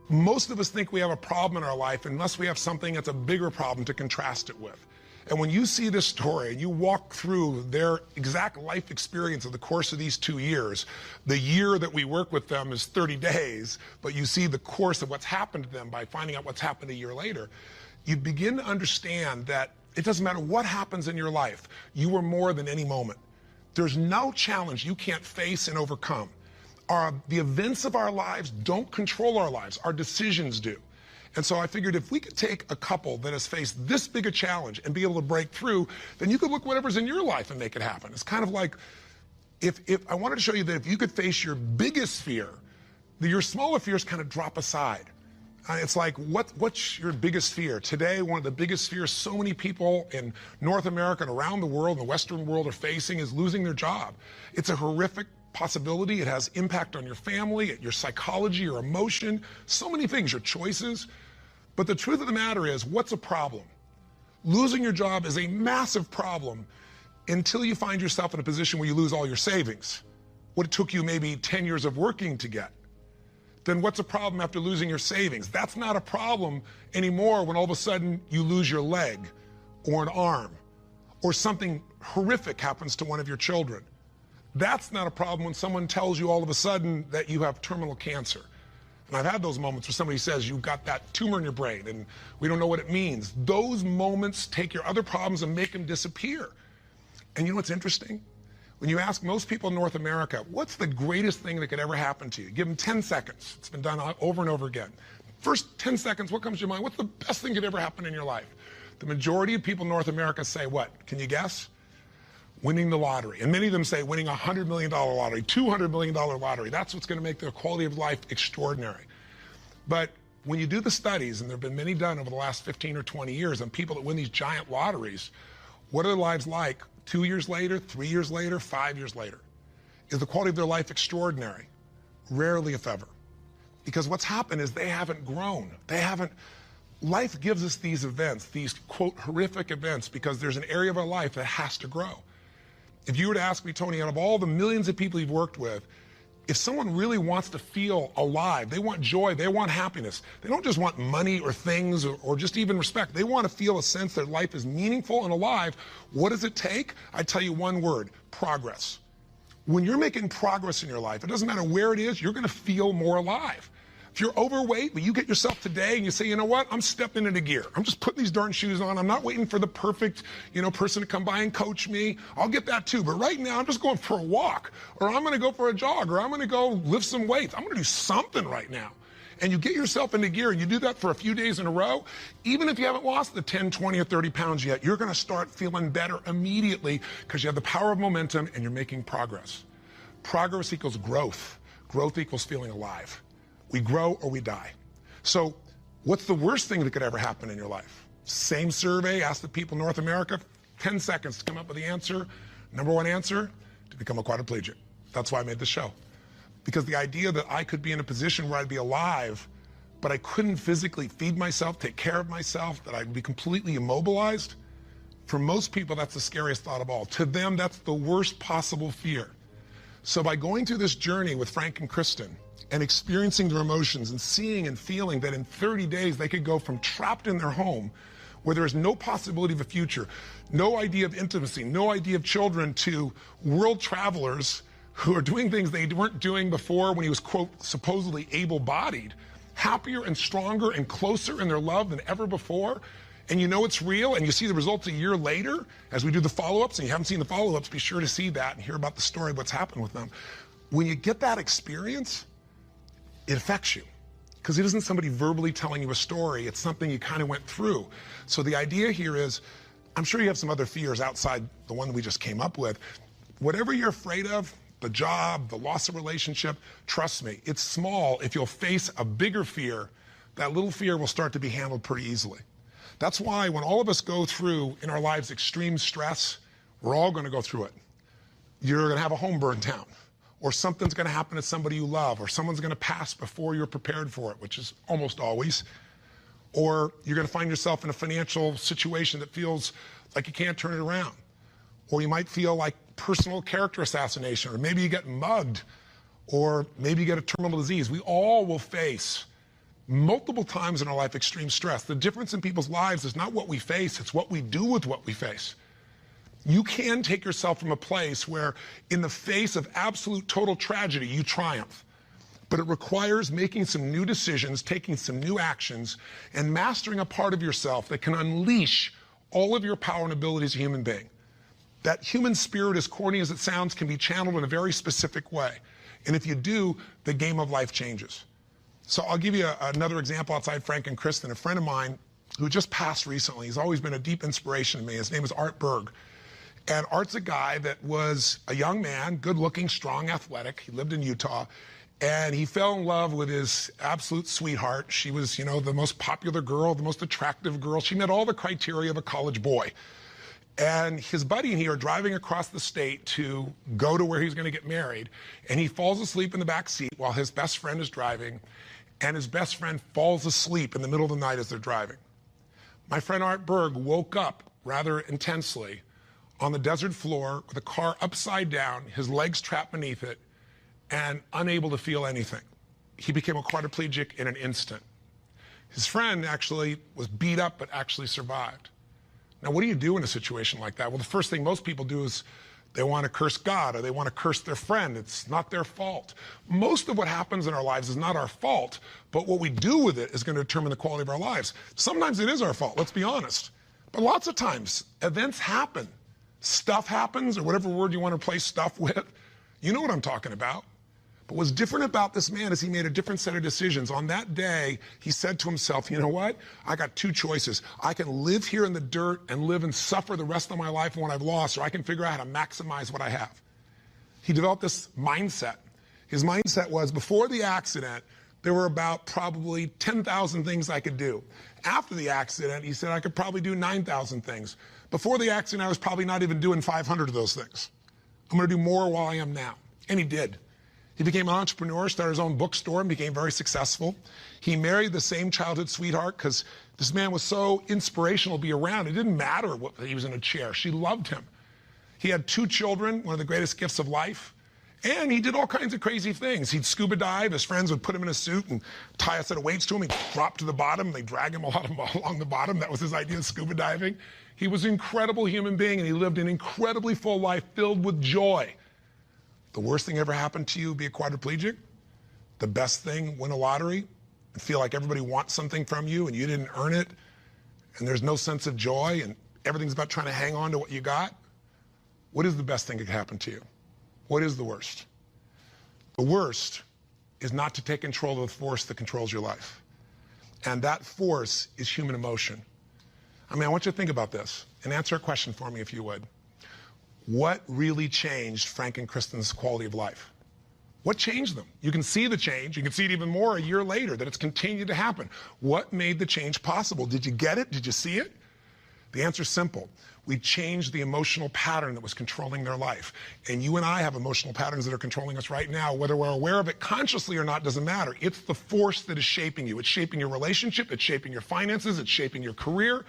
Most of us think we have a problem in our life unless we have something that's a bigger problem to contrast it with. And when you see this story and you walk through their exact life experience of the course of these 2 years, the year that we work with them is 30 days, but you see the course of what's happened to them by finding out what's happened a year later, you begin to understand that it doesn't matter what happens in your life, you are more than any moment. There's no challenge you can't face and overcome. The events of our lives don't control our lives, our decisions do. And so I figured if we could take a couple that has faced this big a challenge and be able to break through, then you could look whatever's in your life and make it happen. It's kind of like, if I wanted to show you that if you could face your biggest fear, your smaller fears kind of drop aside. It's like, what's your biggest fear? Today, one of the biggest fears so many people in North America and around the world, in the Western world, are facing is losing their job. It's a horrific possibility. It has impact on your family, your psychology, your emotion, so many things, your choices. But the truth of the matter is, what's a problem? Losing your job is a massive problem until you find yourself in a position where you lose all your savings, what it took you maybe 10 years of working to get. Then what's a problem after losing your savings? That's not a problem anymore when all of a sudden you lose your leg or an arm or something horrific happens to one of your children. That's not a problem when someone tells you all of a sudden that you have terminal cancer. And I've had those moments where somebody says, you've got that tumor in your brain and we don't know what it means. Those moments take your other problems and make them disappear. And you know what's interesting? When you ask most people in North America, what's the greatest thing that could ever happen to you? Give them 10 seconds. It's been done over and over again. First 10 seconds, what comes to your mind? What's the best thing that could ever happen in your life? The majority of people in North America say what? Can you guess? Winning the lottery. And many of them say winning a $100 million lottery, $200 million lottery. That's what's going to make their quality of life extraordinary. But when you do the studies, and there have been many done over the last 15 or 20 years on people that win these giant lotteries, what are their lives like 2 years later, 3 years later, 5 years later? Is the quality of their life extraordinary? Rarely, if ever. Because what's happened is they haven't grown. Life gives us these events, these, quote, horrific events, because there's an area of our life that has to grow. If you were to ask me, Tony, out of all the millions of people you've worked with, if someone really wants to feel alive, they want joy, they want happiness, they don't just want money or things or just even respect, they want to feel a sense that life is meaningful and alive, what does it take? I tell you one word: progress. When you're making progress in your life, it doesn't matter where it is, you're going to feel more alive. If you're overweight, but you get yourself today and you say, you know what, I'm stepping into gear. I'm just putting these darn shoes on. I'm not waiting for the perfect, person to come by and coach me. I'll get that too. But right now, I'm just going for a walk, or I'm going to go for a jog, or I'm going to go lift some weights. I'm going to do something right now. And you get yourself into gear, and you do that for a few days in a row. Even if you haven't lost the 10, 20, or 30 pounds yet, you're going to start feeling better immediately because you have the power of momentum and you're making progress. Progress equals growth. Growth equals feeling alive. We grow or we die. So what's the worst thing that could ever happen in your life? Same survey, asked the people in North America, 10 seconds to come up with the answer. Number one answer, to become a quadriplegic. That's why I made the show. Because the idea that I could be in a position where I'd be alive, but I couldn't physically feed myself, take care of myself, that I'd be completely immobilized, for most people, that's the scariest thought of all. To them, that's the worst possible fear. So by going through this journey with Frank and Kristen, and experiencing their emotions and seeing and feeling that in 30 days they could go from trapped in their home where there is no possibility of a future, no idea of intimacy, no idea of children, to world travelers who are doing things they weren't doing before when he was, quote, supposedly able-bodied, happier and stronger and closer in their love than ever before. And you know it's real, and you see the results a year later as we do the follow-ups, and you haven't seen the follow-ups, be sure to see that and hear about the story of what's happened with them. When you get that experience, it affects you, because it isn't somebody verbally telling you a story. It's something you kind of went through. So the idea here is, I'm sure you have some other fears outside the one we just came up with. Whatever you're afraid of, the job, the loss of relationship, trust me, it's small. If you'll face a bigger fear, that little fear will start to be handled pretty easily. That's why when all of us go through in our lives extreme stress, we're all going to go through it. You're going to have a home burned down, or something's going to happen to somebody you love, or someone's going to pass before you're prepared for it, which is almost always. Or you're going to find yourself in a financial situation that feels like you can't turn it around. Or you might feel like personal character assassination, or maybe you get mugged, or maybe you get a terminal disease. We all will face multiple times in our life extreme stress. The difference in people's lives is not what we face, it's what we do with what we face. You can take yourself from a place where in the face of absolute total tragedy, you triumph. But it requires making some new decisions, taking some new actions, and mastering a part of yourself that can unleash all of your power and ability as a human being. That human spirit, as corny as it sounds, can be channeled in a very specific way. And if you do, the game of life changes. So I'll give you another example outside Frank and Kristen. A friend of mine who just passed recently, he's always been a deep inspiration to me. His name is Art Berg. And Art's a guy that was a young man, good-looking, strong, athletic. He lived in Utah. And he fell in love with his absolute sweetheart. She was, the most popular girl, the most attractive girl. She met all the criteria of a college boy. And his buddy and he are driving across the state to go to where he's going to get married. And he falls asleep in the back seat while his best friend is driving. And his best friend falls asleep in the middle of the night as they're driving. My friend Art Berg woke up rather intensely on the desert floor with the car upside down, his legs trapped beneath it, and unable to feel anything. He became a quadriplegic in an instant. His friend actually was beat up, but actually survived. Now, what do you do in a situation like that? Well, the first thing most people do is they want to curse God or they want to curse their friend. It's not their fault. Most of what happens in our lives is not our fault, but what we do with it is going to determine the quality of our lives. Sometimes it is our fault, let's be honest. But lots of times, events happen. Stuff happens, or whatever word you want to replace stuff with. You know what I'm talking about. But what's different about this man is he made a different set of decisions. On that day, he said to himself, you know what? I got two choices. I can live here in the dirt and live and suffer the rest of my life for what I've lost, or I can figure out how to maximize what I have. He developed this mindset. His mindset was, before the accident, there were about probably 10,000 things I could do. After the accident, he said I could probably do 9,000 things. Before the accident, I was probably not even doing 500 of those things. I'm going to do more while I am now. And he did. He became an entrepreneur, started his own bookstore, and became very successful. He married the same childhood sweetheart because this man was so inspirational to be around. It didn't matter what he was in a chair. She loved him. He had 2 children, one of the greatest gifts of life. And he did all kinds of crazy things. He'd scuba dive. His friends would put him in a suit and tie a set of weights to him. He'd drop to the bottom. They'd drag him along the bottom. That was his idea of scuba diving. He was an incredible human being, and he lived an incredibly full life filled with joy. The worst thing ever happened to you, be a quadriplegic. The best thing, win a lottery and feel like everybody wants something from you and you didn't earn it, and there's no sense of joy and everything's about trying to hang on to what you got. What is the best thing that could happen to you? What is the worst? The worst is not to take control of the force that controls your life. And that force is human emotion. I mean, I want you to think about this and answer a question for me if you would. What really changed Frank and Kristen's quality of life? What changed them? You can see the change. You can see it even more a year later, that it's continued to happen. What made the change possible? Did you get it? Did you see it? The answer is simple. We changed the emotional pattern that was controlling their life. And you and I have emotional patterns that are controlling us right now. Whether we're aware of it consciously or not doesn't matter. It's the force that is shaping you. It's shaping your relationship. It's shaping your finances. It's shaping your career.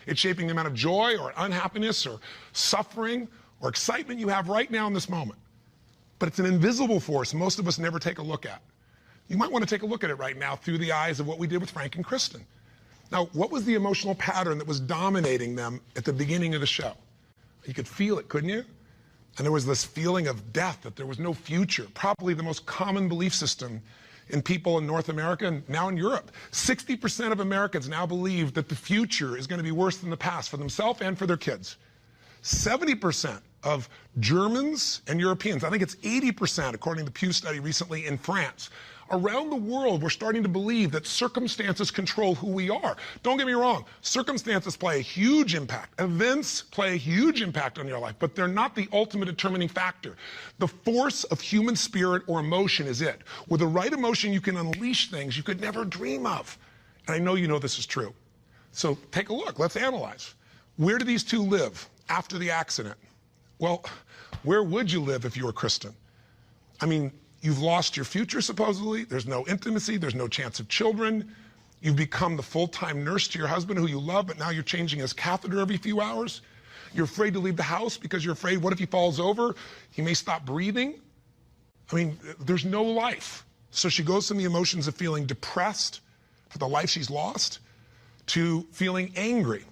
It's shaping the amount of joy or unhappiness or suffering or excitement you have right now in this moment. But it's an invisible force most of us never take a look at. You might want to take a look at it right now through the eyes of what we did with Frank and Kristen. Now, what was the emotional pattern that was dominating them at the beginning of the show? You could feel it, couldn't you? And there was this feeling of death, that there was no future, probably the most common belief system in people in North America and now in Europe. 60% of Americans now believe that the future is going to be worse than the past for themselves and for their kids. 70% of Germans and Europeans, I think it's 80% according to the Pew study recently in France. Around the world, we're starting to believe that circumstances control who we are. Don't get me wrong, circumstances play a huge impact. Events play a huge impact on your life, but they're not the ultimate determining factor. The force of human spirit or emotion is it. With the right emotion, you can unleash things you could never dream of. And I know you know this is true. So take a look, let's analyze. Where do these two live after the accident? Well, where would you live if you were Kristen? I mean, you've lost your future, supposedly. There's no intimacy. There's no chance of children. You've become the full-time nurse to your husband who you love, but now you're changing his catheter every few hours. You're afraid to leave the house because you're afraid, what if he falls over? He may stop breathing. I mean, there's no life. So she goes from the emotions of feeling depressed, for the life she's lost, to feeling angry.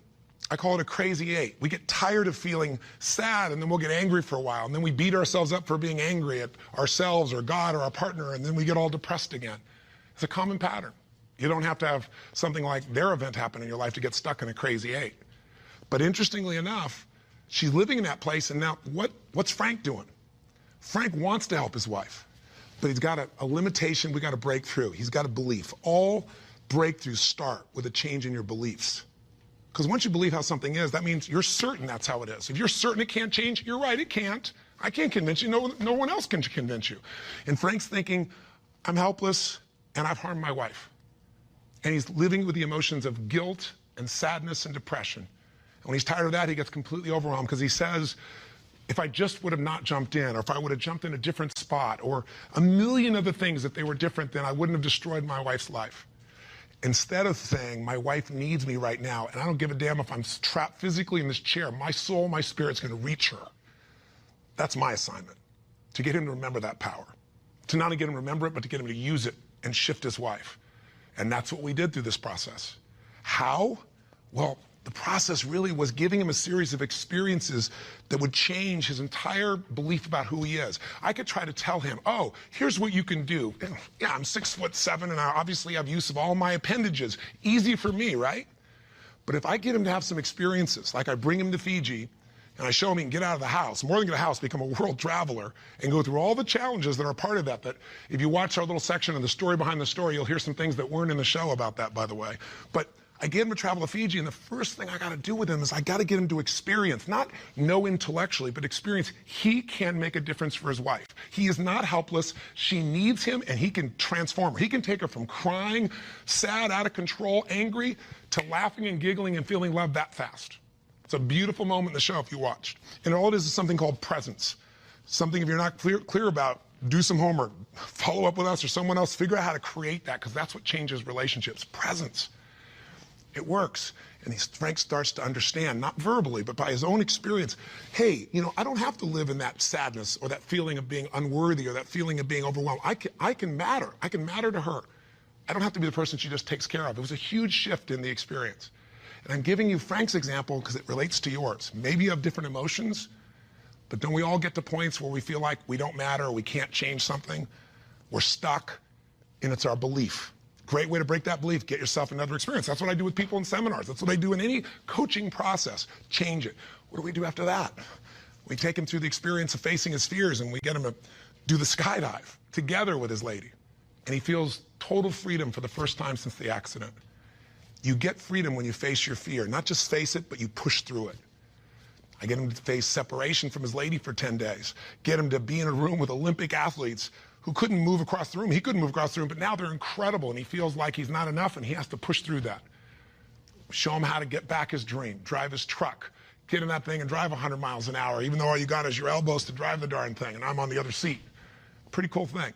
I call it a crazy 8. We get tired of feeling sad, and then we'll get angry for a while, and then we beat ourselves up for being angry at ourselves or God or our partner, and then we get all depressed again. It's a common pattern. You don't have to have something like their event happen in your life to get stuck in a crazy 8. But interestingly enough, she's living in that place, and now what's Frank doing? Frank wants to help his wife, but he's got a limitation we got to break through. He's got a belief. All breakthroughs start with a change in your beliefs. Because once you believe how something is, that means you're certain that's how it is. If you're certain it can't change, you're right, it can't. I can't convince you. No one else can convince you. And Frank's thinking, I'm helpless, and I've harmed my wife. And he's living with the emotions of guilt and sadness and depression. And when he's tired of that, he gets completely overwhelmed because he says, if I just would have not jumped in, or if I would have jumped in a different spot, or a million other things, if they were different, then I wouldn't have destroyed my wife's life. Instead of saying, my wife needs me right now, and I don't give a damn if I'm trapped physically in this chair, my soul, my spirit's going to reach her. That's my assignment, to get him to remember that power. To not only get him to remember it, but to get him to use it and shift his wife. And that's what we did through this process. How? Well, the process really was giving him a series of experiences that would change his entire belief about who he is. I could try to tell him, oh, here's what you can do. Yeah, I'm 6'7", and I obviously have use of all my appendages. Easy for me, right? But if I get him to have some experiences, like I bring him to Fiji, and I show him he can get out of the house, more than get a house, become a world traveler, and go through all the challenges that are part of that if you watch our little section of the story behind the story, you'll hear some things that weren't in the show about that, by the way. But I get him to travel to Fiji, and the first thing I got to do with him is I got to get him to experience, not know intellectually, but experience he can make a difference for his wife. He is not helpless. She needs him, and he can transform her. He can take her from crying, sad, out of control, angry, to laughing and giggling and feeling love that fast. It's a beautiful moment in the show if you watched. And all it is something called presence. Something if you're not clear about, do some homework, follow up with us or someone else, figure out how to create that, because that's what changes relationships. Presence. It works. And Frank starts to understand, not verbally, but by his own experience, hey, I don't have to live in that sadness or that feeling of being unworthy or that feeling of being overwhelmed. I can matter. I can matter to her. I don't have to be the person she just takes care of. It was a huge shift in the experience. And I'm giving you Frank's example because it relates to yours. Maybe you have different emotions, but don't we all get to points where we feel like we don't matter or we can't change something? We're stuck, and it's our belief. Great way to break that belief, get yourself another experience. That's what I do with people in seminars. That's what I do in any coaching process. Change it. What do we do after that? We take him through the experience of facing his fears, and we get him to do the skydive together with his lady. And he feels total freedom for the first time since the accident. You get freedom when you face your fear. Not just face it, but you push through it. I get him to face separation from his lady for 10 days. Get him to be in a room with Olympic athletes who couldn't move across the room. He couldn't move across the room, but now they're incredible, and he feels like he's not enough, and he has to push through that. Show him how to get back his dream, drive his truck, get in that thing and drive 100 miles an hour, even though all you got is your elbows to drive the darn thing, and I'm on the other seat. Pretty cool thing.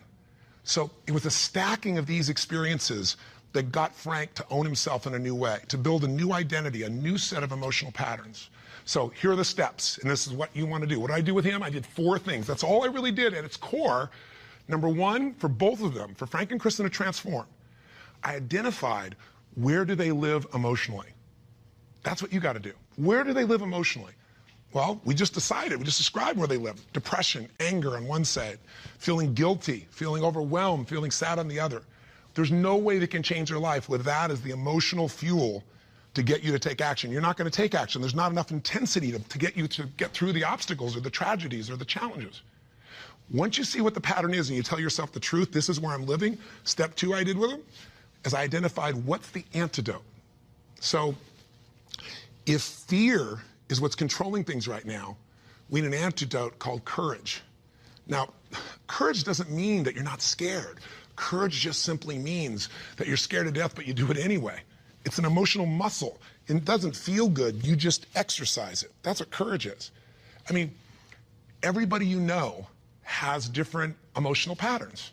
So it was a stacking of these experiences that got Frank to own himself in a new way, to build a new identity, a new set of emotional patterns. So here are the steps, and this is what you want to do. What did I do with him? I did 4 things. That's all I really did at its core. Number 1, for both of them, for Frank and Kristen to transform, I identified where do they live emotionally. That's what you got to do. Where do they live emotionally? Well, we just decided, we just described where they live. Depression, anger on one side, feeling guilty, feeling overwhelmed, feeling sad on the other. There's no way they can change their life with that as the emotional fuel to get you to take action. You're not going to take action. There's not enough intensity to get you to get through the obstacles or the tragedies or the challenges. Once you see what the pattern is and you tell yourself the truth, this is where I'm living, step 2 I did with them, is I identified what's the antidote. So if fear is what's controlling things right now, we need an antidote called courage. Now, courage doesn't mean that you're not scared. Courage just simply means that you're scared to death, but you do it anyway. It's an emotional muscle. It doesn't feel good. You just exercise it. That's what courage is. I mean, everybody you know has different emotional patterns.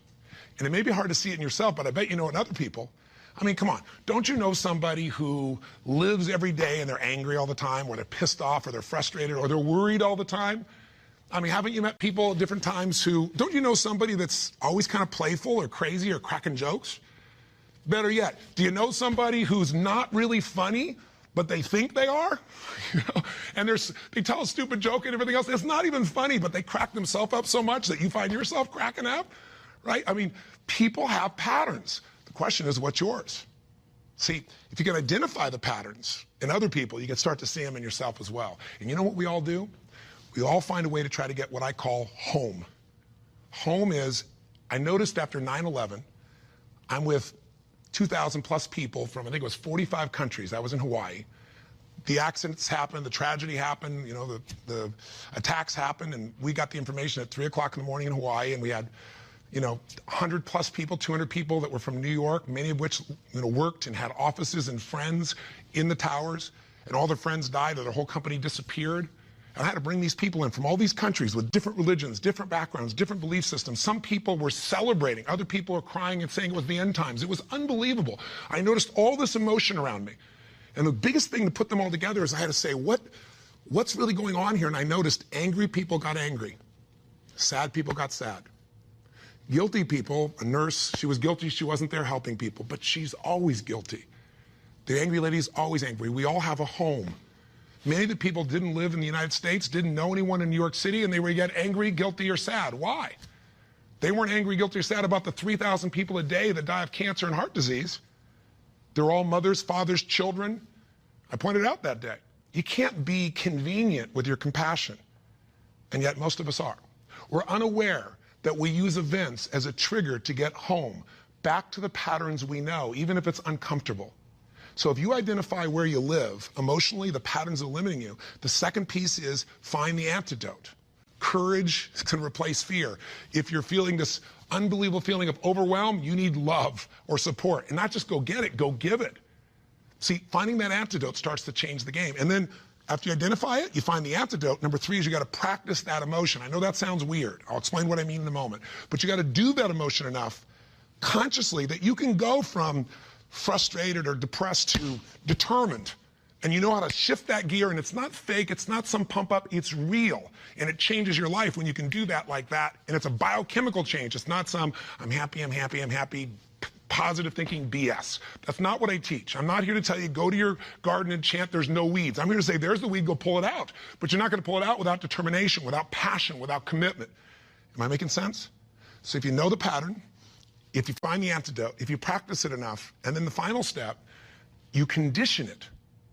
And it may be hard to see it in yourself, but I bet you know it in other people. I mean, come on. Don't you know somebody who lives every day and they're angry all the time, or they're pissed off, or they're frustrated, or they're worried all the time? I mean, haven't you met people at different times who, don't you know somebody that's always kind of playful or crazy or cracking jokes? Better yet, do you know somebody who's not really funny, but they think they are? And they tell a stupid joke and everything else. It's not even funny, but they crack themselves up so much that you find yourself cracking up, right? I mean, people have patterns. The question is, what's yours? See, if you can identify the patterns in other people, you can start to see them in yourself as well. And you know what we all do? We all find a way to try to get what I call home. Home is, I noticed after 9/11, I'm with 2,000 plus people from, I think it was 45 countries. I was in Hawaii. The accidents happened, the tragedy happened, the attacks happened, and we got the information at 3 o'clock in the morning in Hawaii, and we had 100 plus people, 200 people that were from New York, many of which worked and had offices and friends in the towers, and all their friends died or their whole company disappeared. And I had to bring these people in from all these countries with different religions, different backgrounds, different belief systems. Some people were celebrating. Other people were crying and saying it was the end times. It was unbelievable. I noticed all this emotion around me. And the biggest thing to put them all together is I had to say, what's really going on here? And I noticed angry people got angry. Sad people got sad. Guilty people, a nurse, she was guilty. She wasn't there helping people, but she's always guilty. The angry lady is always angry. We all have a home. Many of the people didn't live in the United States, didn't know anyone in New York City, and they were yet angry, guilty, or sad. Why? They weren't angry, guilty, or sad about the 3,000 people a day that die of cancer and heart disease. They're all mothers, fathers, children. I pointed out that day. You can't be convenient with your compassion, and yet most of us are. We're unaware that we use events as a trigger to get home, back to the patterns we know, even if it's uncomfortable. So if you identify where you live, emotionally, the patterns that are limiting you, the second piece is find the antidote. Courage can replace fear. If you're feeling this unbelievable feeling of overwhelm, you need love or support. And not just go get it, go give it. See, finding that antidote starts to change the game. And then after you identify it, you find the antidote. Number 3 is you got to practice that emotion. I know that sounds weird. I'll explain what I mean in a moment. But you got to do that emotion enough consciously that you can go from frustrated or depressed to determined. And you know how to shift that gear, and it's not fake, it's not some pump up, it's real. And it changes your life when you can do that like that. And it's a biochemical change. It's not some I'm happy, positive thinking BS. That's not what I teach. I'm not here to tell you go to your garden and chant there's no weeds. I'm here to say there's the weed, go pull it out. But you're not going to pull it out without determination, without passion, without commitment. Am I making sense? So if you know the pattern, if you find the antidote, if you practice it enough, and then the final step, you condition it.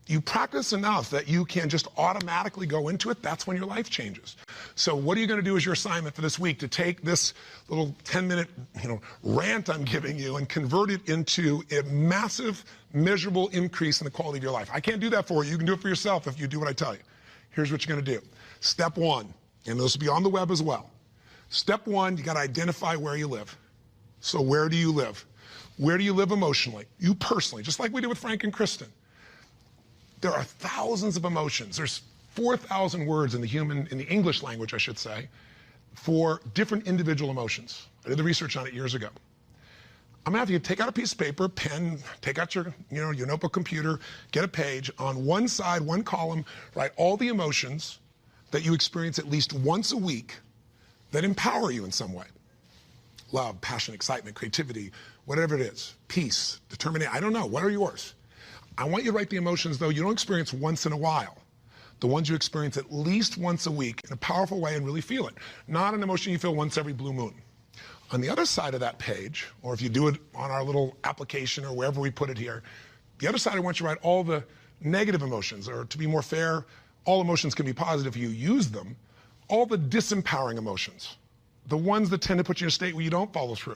You practice enough that you can just automatically go into it, that's when your life changes. So what are you going to do as your assignment for this week? To take this little 10-minute rant I'm giving you and convert it into a massive, measurable increase in the quality of your life. I can't do that for you. You can do it for yourself if you do what I tell you. Here's what you're going to do. Step 1, and this will be on the web as well. Step 1, you got to identify where you live. So where do you live? Where do you live emotionally? You personally, just like we did with Frank and Kristen. There are thousands of emotions. There's 4,000 words in the English language, I should say, for different individual emotions. I did the research on it years ago. I'm gonna have you take out a piece of paper, pen, take out your notebook, computer, get a page. On one side, one column, write all the emotions that you experience at least once a week that empower you in some way. Love, passion, excitement, creativity, whatever it is. Peace, determination, I don't know, what are yours? I want you to write the emotions, though, you don't experience once in a while. The ones you experience at least once a week in a powerful way and really feel it. Not an emotion you feel once every blue moon. On the other side of that page, or if you do it on our little application or wherever we put it here, the other side I want you to write all the negative emotions, or to be more fair, all emotions can be positive if you use them, all the disempowering emotions. The ones that tend to put you in a state where you don't follow through.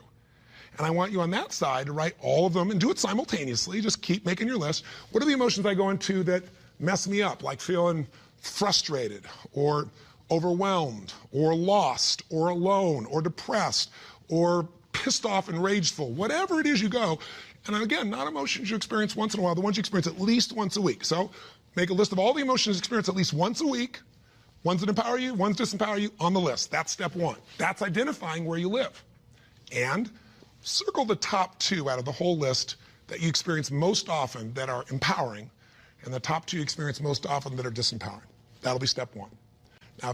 And I want you on that side to write all of them and do it simultaneously. Just keep making your list. What are the emotions I go into that mess me up, like feeling frustrated or overwhelmed or lost or alone or depressed or pissed off and rageful, whatever it is you go. And again, not emotions you experience once in a while, the ones you experience at least once a week. So make a list of all the emotions you experience at least once a week, ones that empower you, ones that disempower you, on the list. That's step 1. That's identifying where you live. And circle the top 2 out of the whole list that you experience most often that are empowering, and the top 2 you experience most often that are disempowering. That'll be step 1. Now,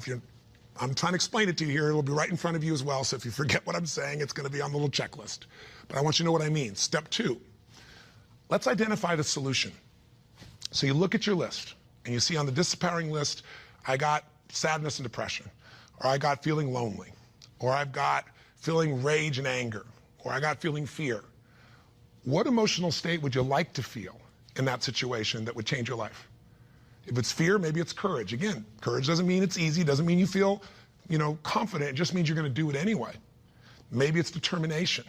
I'm trying to explain it to you here, it'll be right in front of you as well, so if you forget what I'm saying, it's going to be on the little checklist. But I want you to know what I mean. Step 2, let's identify the solution. So you look at your list, and you see on the disempowering list, I got sadness and depression, or I got feeling lonely, or I've got feeling rage and anger, or I got feeling fear. What emotional state would you like to feel in that situation that would change your life? If it's fear, maybe it's courage. Again, courage doesn't mean it's easy, doesn't mean you feel, confident. It just means you're going to do it anyway. Maybe it's determination.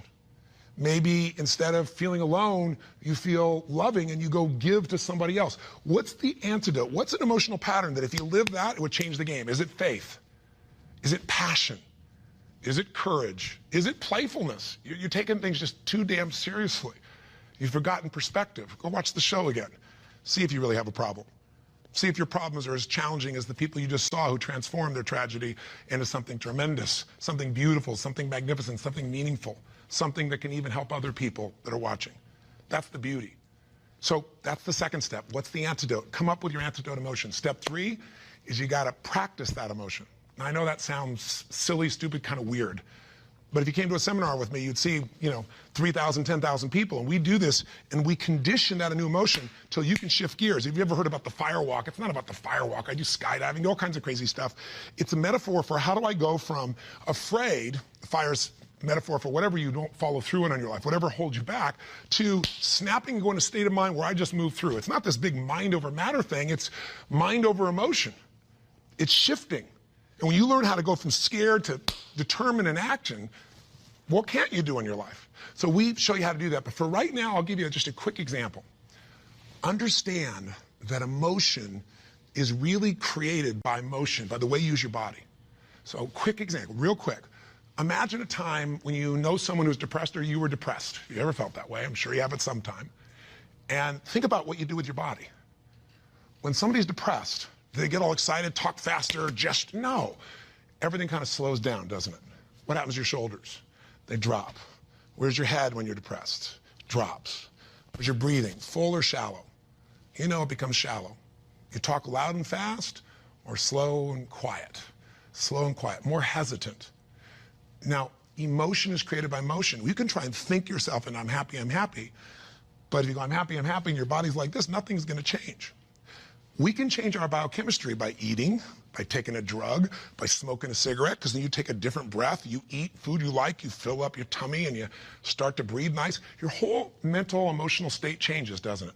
Maybe instead of feeling alone, you feel loving and you go give to somebody else. What's the antidote? What's an emotional pattern that if you live that, it would change the game? Is it faith? Is it passion? Is it courage? Is it playfulness? You're taking things just too damn seriously. You've forgotten perspective. Go watch the show again. See if you really have a problem. See if your problems are as challenging as the people you just saw who transformed their tragedy into something tremendous, something beautiful, something magnificent, something meaningful, something that can even help other people that are watching. That's the beauty. So that's the second step. What's the antidote? Come up with your antidote emotion. Step 3 is you got to practice that emotion. Now, I know that sounds silly, stupid, kind of weird. But if you came to a seminar with me, you'd see, 3,000, 10,000 people. And we do this, and we condition that a new emotion till you can shift gears. Have you ever heard about the fire walk? It's not about the fire walk. I do skydiving, all kinds of crazy stuff. It's a metaphor for how do I go from afraid, fire's metaphor for whatever you don't follow through on in your life, whatever holds you back, to snapping and going to a state of mind where I just move through. It's not this big mind over matter thing. It's mind over emotion. It's shifting. And when you learn how to go from scared to determined in action, what can't you do in your life? So we show you how to do that. But for right now, I'll give you just a quick example. Understand that emotion is really created by motion, by the way you use your body. So quick example, real quick. Imagine a time when you know someone who's depressed or you were depressed. If you ever felt that way, I'm sure you have at some time. And think about what you do with your body. When somebody's depressed, they get all excited, talk faster, gesture. No. Everything kind of slows down, doesn't it? What happens to your shoulders? They drop. Where's your head when you're depressed? Drops. Where's your breathing? Full or shallow? It becomes shallow. You talk loud and fast or slow and quiet? Slow and quiet, more hesitant. Now, emotion is created by motion. You can try and think yourself and I'm happy. But if you go, I'm happy, and your body's like this, nothing's going to change. We can change our biochemistry by eating, by taking a drug, by smoking a cigarette, because then you take a different breath, you eat food you like, you fill up your tummy, and you start to breathe nice. Your whole mental, emotional state changes, doesn't it?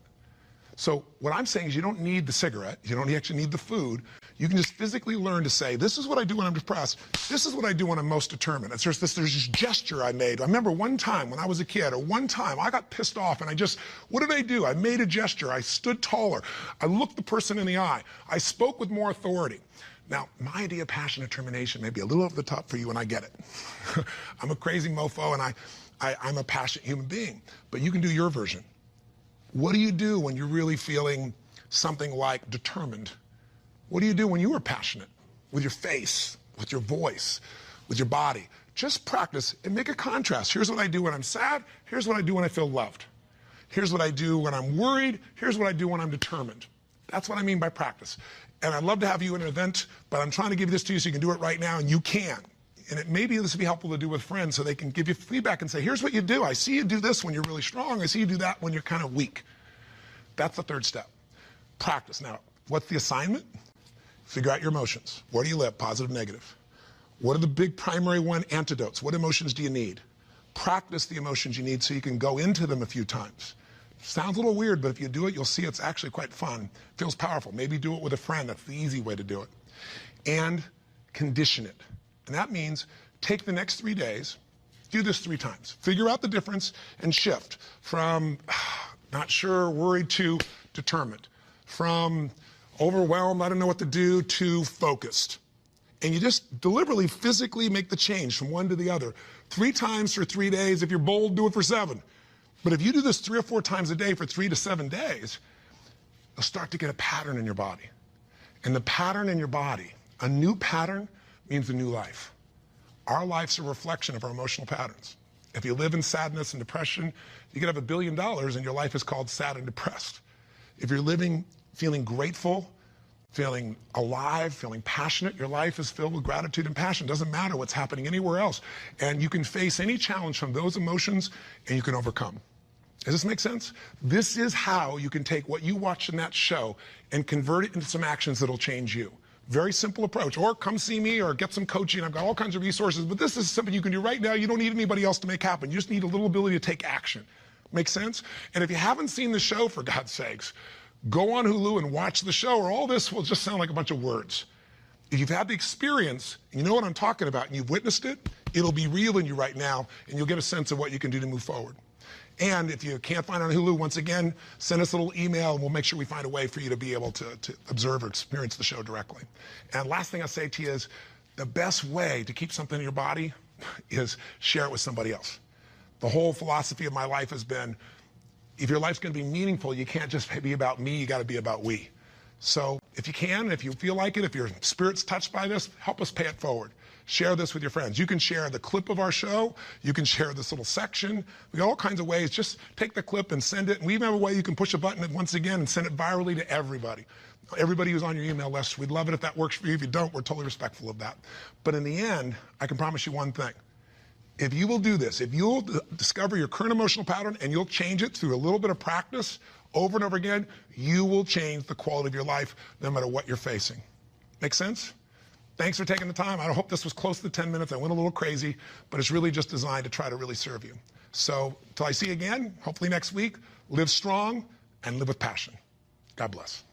So what I'm saying is you don't need the cigarette, you don't actually need the food. You can just physically learn to say, this is what I do when I'm depressed, this is what I do when I'm most determined. There's this gesture I made. I remember one time when I was a kid, or one time I got pissed off and what did I do? I made a gesture, I stood taller, I looked the person in the eye, I spoke with more authority. Now, my idea of passion and determination may be a little over the top for you, and I get it. I'm a crazy mofo, and I'm a passionate human being, but you can do your version. What do you do when you're really feeling something like determined? What do you do when you are passionate? With your face, with your voice, with your body. Just practice and make a contrast. Here's what I do when I'm sad. Here's what I do when I feel loved. Here's what I do when I'm worried. Here's what I do when I'm determined. That's what I mean by practice. And I'd love to have you in an event, but I'm trying to give this to you so you can do it right now, and you can. And maybe this would be helpful to do with friends so they can give you feedback and say, here's what you do. I see you do this when you're really strong. I see you do that when you're kind of weak. That's the third step. Practice. Now, what's the assignment? Figure out your emotions. Where do you live? Positive, negative. What are the big primary antidotes? What emotions do you need? Practice the emotions you need so you can go into them a few times. Sounds a little weird, but if you do it, you'll see it's actually quite fun. Feels powerful. Maybe do it with a friend. That's the easy way to do it. And condition it. And that means take the next 3 days, do this 3 times. Figure out the difference and shift from not sure, worried to determined. From overwhelmed, I don't know what to do, to focused. And you just deliberately, physically make the change from one to the other. 3 times for 3 days. If you're bold, do it for 7. But if you do this 3 or 4 times a day for 3 to 7 days, you'll start to get a pattern in your body. And the pattern in your body, a new pattern, means a new life. Our life's a reflection of our emotional patterns. If you live in sadness and depression, you could have $1 billion and your life is called sad and depressed. If you're living feeling grateful, feeling alive, feeling passionate, your life is filled with gratitude and passion. Doesn't matter what's happening anywhere else. And you can face any challenge from those emotions and you can overcome. Does this make sense? This is how you can take what you watched in that show and convert it into some actions that'll change you. Very simple approach. Or come see me or get some coaching. I've got all kinds of resources, but this is something you can do right now. You don't need anybody else to make happen. You just need a little ability to take action. Make sense? And if you haven't seen the show, for God's sakes, go on Hulu and watch the show, or all this will just sound like a bunch of words. If you've had the experience, and you know what I'm talking about, and you've witnessed it, it'll be real in you right now, and you'll get a sense of what you can do to move forward. And if you can't find it on Hulu, once again, send us a little email, and we'll make sure we find a way for you to be able to observe or experience the show directly. And last thing I'll say to you is, the best way to keep something in your body is share it with somebody else. The whole philosophy of my life has been, if your life's going to be meaningful, you can't just be about me, you got to be about we. So if you can, if you feel like it, if your spirit's touched by this, help us pay it forward. Share this with your friends. You can share the clip of our show. You can share this little section. We got all kinds of ways. Just take the clip and send it. And we even have a way you can push a button once again and send it virally to everybody. Everybody who's on your email list. We'd love it if that works for you. If you don't, we're totally respectful of that. But in the end, I can promise you one thing. If you will do this, if you'll discover your current emotional pattern and you'll change it through a little bit of practice over and over again, you will change the quality of your life no matter what you're facing. Make sense? Thanks for taking the time. I hope this was close to 10 minutes. I went a little crazy, but it's really just designed to try to really serve you. So until I see you again, hopefully next week, live strong and live with passion. God bless.